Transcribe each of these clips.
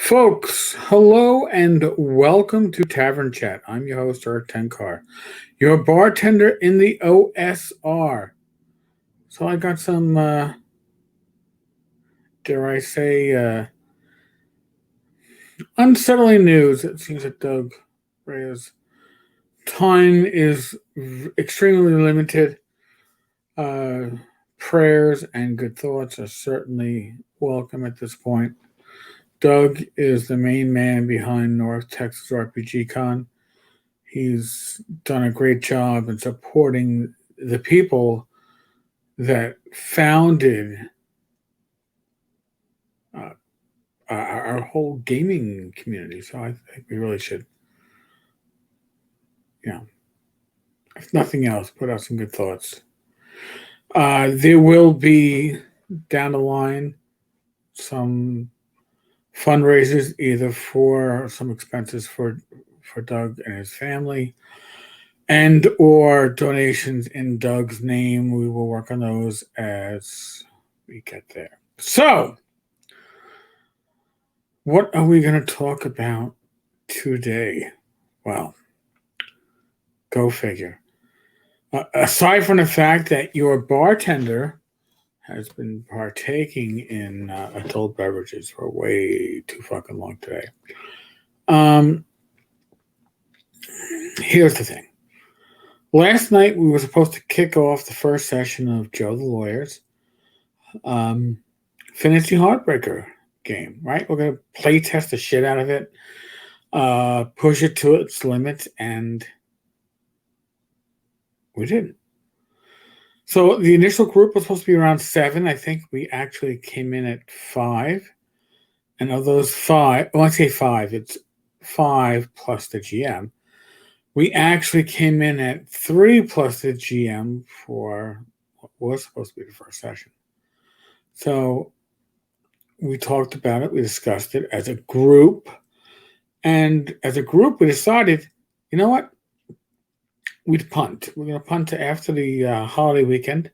Folks, hello and welcome to Tavern Chat. I'm your host, Eric Tenkar, your bartender in the OSR. So I got some, dare I say, unsettling news. It seems that Doug Reyes' time is extremely limited. Uh, Prayers and good thoughts are certainly welcome at this point. Doug is the main man behind North Texas RPG Con. He's done a great job in supporting the people that founded uh, our whole gaming community. So I think we really should, you know, if nothing else, put out some good thoughts. There will be down the line some fundraisers, either for some expenses for Doug and his family, and or donations in Doug's name. We will work on those as we get there. So, what are we going to talk about today? Well, go figure. Aside from the fact that your bartender has been partaking in adult beverages for way too fucking long today. Um, Here's the thing. Last night we were supposed to kick off the first session of Joe the Lawyer's Fantasy Heartbreaker game, right? We're going to play test the shit out of it, push it to its limits, and we didn't. So the initial group was supposed to be around 7. I think we actually came in at 5. And of those 5, when I say 5, it's 5 plus the GM. We actually came in at 3 plus the GM for what was supposed to be the first session. So we talked about it. We discussed it as a group. And as a group, we decided, you know what? We'd punt. We're going to punt to after the holiday weekend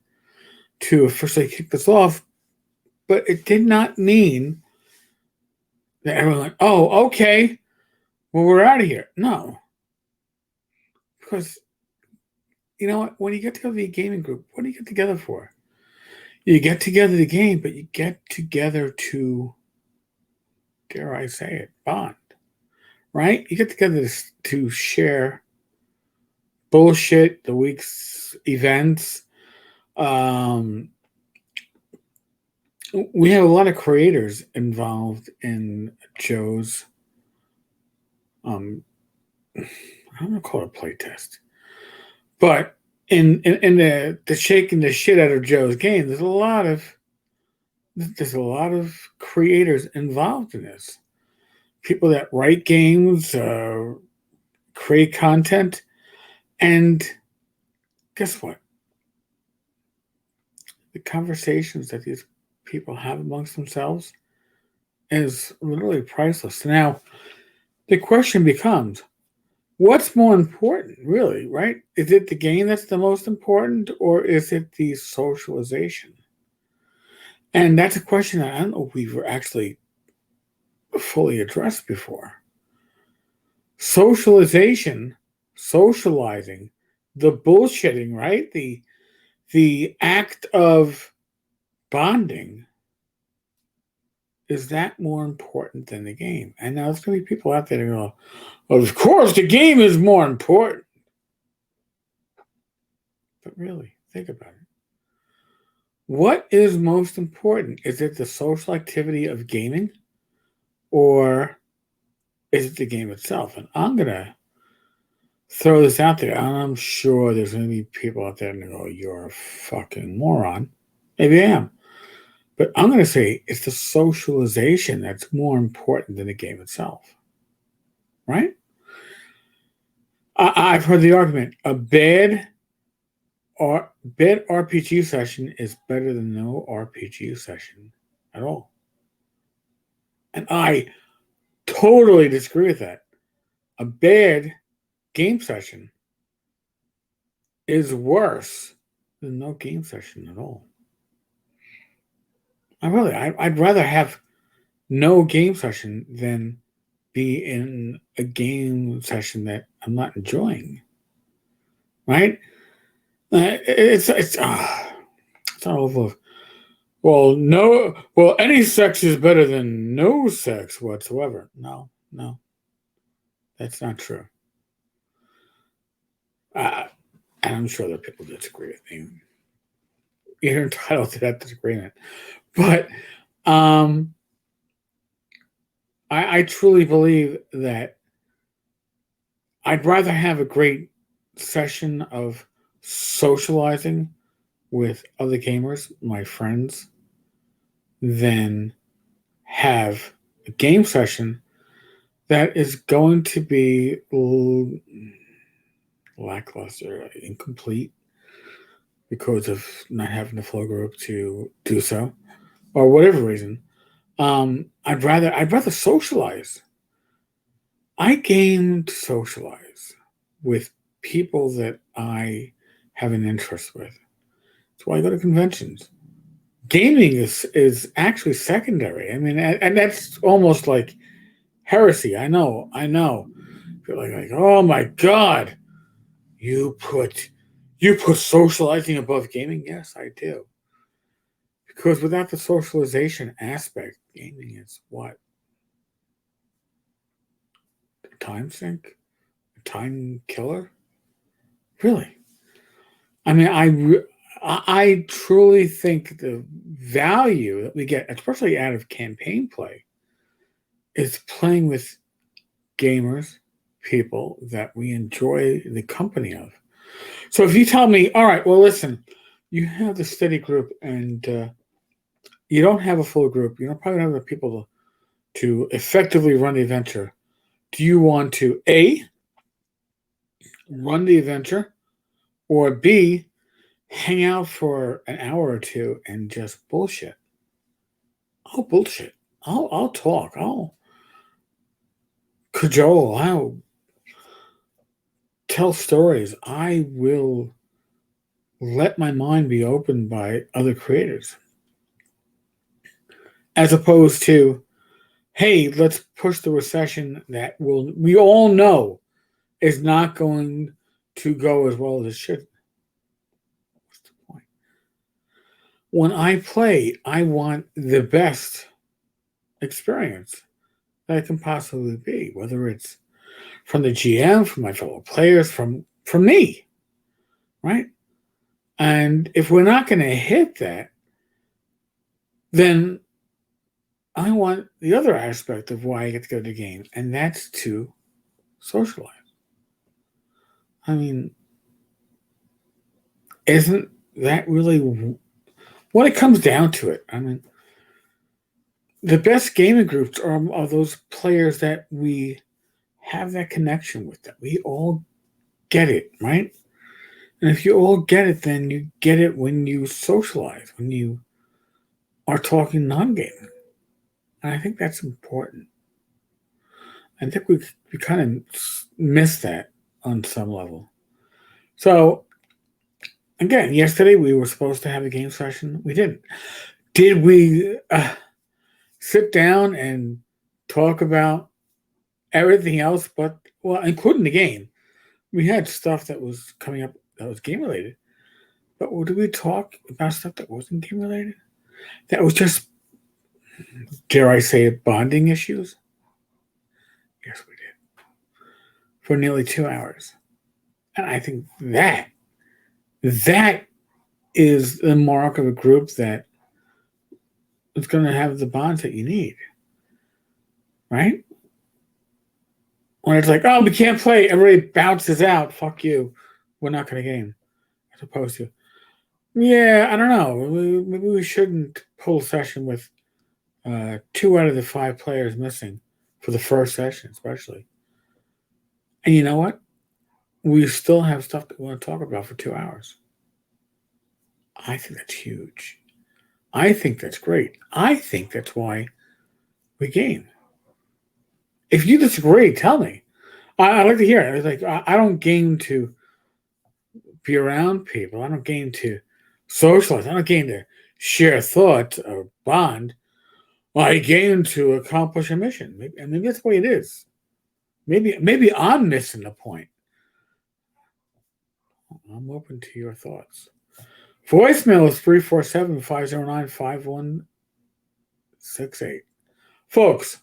to officially kick this off. But it did not mean that everyone like, oh, okay, well, we're out of here. No. Because, you know what? When you get together the gaming group, what do you get together for? You get together to game, but you get together to, dare I say it, bond. Right? You get together to share bullshit, the week's events. We have a lot of creators involved in Joe's. I don't want to call it a play test, but in the shaking the shit out of Joe's game, there's a lot of creators involved in this. People that write games, create content, and guess what? The conversations that these people have amongst themselves is literally priceless. Now, the question becomes, what's more important, really, right? Is it the game that's the most important, or is it the socialization? And that's a question that I don't know if we've actually fully addressed before. Socialization, socializing, the bullshitting, right? The act of bonding, is that more important than the game? And now there's going to be people out there that go, well, of course, the game is more important. But really, think about it. What is most important? Is it the social activity of gaming, or is it the game itself? And I'm going to throw this out there. I'm sure there's going to be people out there that go, you're a fucking moron. Maybe I am. But I'm going to say it's the socialization that's more important than the game itself. Right? I've heard the argument, a bad RPG session is better than no RPG session at all. And I totally disagree with that. A bad game session is worse than no game session at all. I'd rather have no game session than be in a game session that I'm not enjoying, right? It's all over. Well, no. Well, any sex is better than no sex whatsoever. No, no, that's not true. Uh, and I'm sure that people disagree with me. You're entitled to that disagreement, but um, I truly believe that I'd rather have a great session of socializing with other gamers, my friends, than have a game session that is going to be lackluster, incomplete because of not having the flow group to do so, or whatever reason. I'd rather socialize. I game to socialize with people that I have an interest with. That's why I go to conventions. Gaming is actually secondary. I mean, and that's almost like heresy. I know. I know. Feel like oh my god, you put you put socializing above gaming. Yes, I do. Because without the socialization aspect, gaming is what, a time sink, a time killer. Really? I mean, I truly think the value that we get, especially out of campaign play, is playing with gamers, people that we enjoy the company of. So if you tell me, all right, well, listen, you have the steady group and you don't have a full group, you don't probably don't have the people to effectively run the adventure. Do you want to A, run the adventure, or B, hang out for an hour or two and just bullshit? I'll bullshit. I'll talk. I'll cajole. I'll tell stories. I will let my mind be opened by other creators, as opposed to, hey, let's push the recession that will we all know is not going to go as well as it should. What's the point? When I play, I want the best experience that it can possibly be, whether it's from the GM, from my fellow players, from me, right? And if we're not going to hit that, then I want the other aspect of why I get to go to the game, and that's to socialize. I mean, isn't that really when it comes down to it? I mean, the best gaming groups are those players that we have that connection with, that we all get it, right? And if you all get it, then you get it when you socialize, when you are talking non-gaming. And I think that's important. I think we kind of missed that on some level. So again, yesterday we were supposed to have a game session. We didn't. Did we sit down and talk about everything else, but well, including the game? We had stuff that was coming up that was game related, but did we talk about stuff that wasn't game related? That was just, dare I say it, bonding issues? Yes, we did. For nearly 2 hours. And I think that is the mark of a group that is going to have the bonds that you need. Right? When it's like, oh, we can't play, everybody bounces out, fuck you, we're not going to game. As opposed to, yeah, I don't know, maybe we shouldn't pull a session with 2 out of the 5 players missing for the first session, especially. And you know what? We still have stuff that we want to talk about for 2 hours. I think that's huge. I think that's great. I think that's why we game. If you disagree, tell me. I'd like to hear it. It's like I don't game to be around people. I don't game to socialize. I don't game to share thoughts or bond. I came to accomplish a mission. Maybe that's the way it is. Maybe I'm missing the point. I'm open to your thoughts. Voicemail is 347-509-5168. Folks,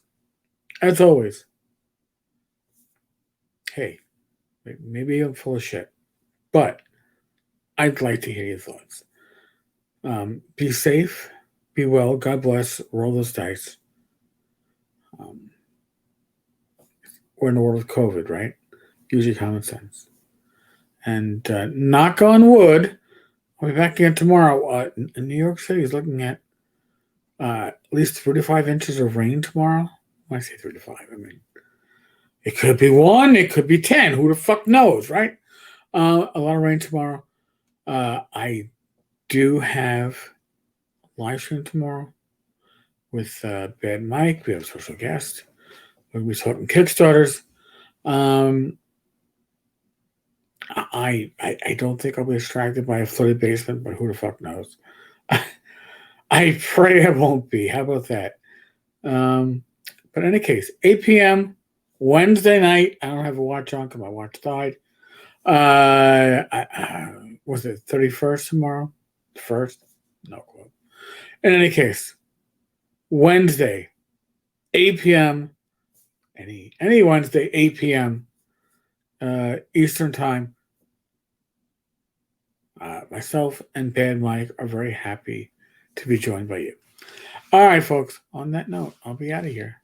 as always, hey, maybe I'm full of shit, but I'd like to hear your thoughts. Be safe, be well, God bless, roll those dice. We're in the world of COVID, right? Use your common sense. And knock on wood, I'll be back again tomorrow. New York City is looking at least 35 inches of rain tomorrow. When I say 35, I mean, it could be 1, it could be 10. Who the fuck knows, right? A lot of rain tomorrow. I do have a live stream tomorrow with Bad Mike. We have a special guest. We'll be talking Kickstarters. I don't think I'll be distracted by a flooded basement, but who the fuck knows? I pray I won't be. How about that? But in any case, 8 p.m. Wednesday night. I don't have a watch on because my watch died. Was it 31st tomorrow? First? No clue. In any case, Wednesday, 8 p.m. Any Wednesday, 8 p.m. Eastern time. Myself and Bad Mike are very happy to be joined by you. All right, folks. On that note, I'll be out of here.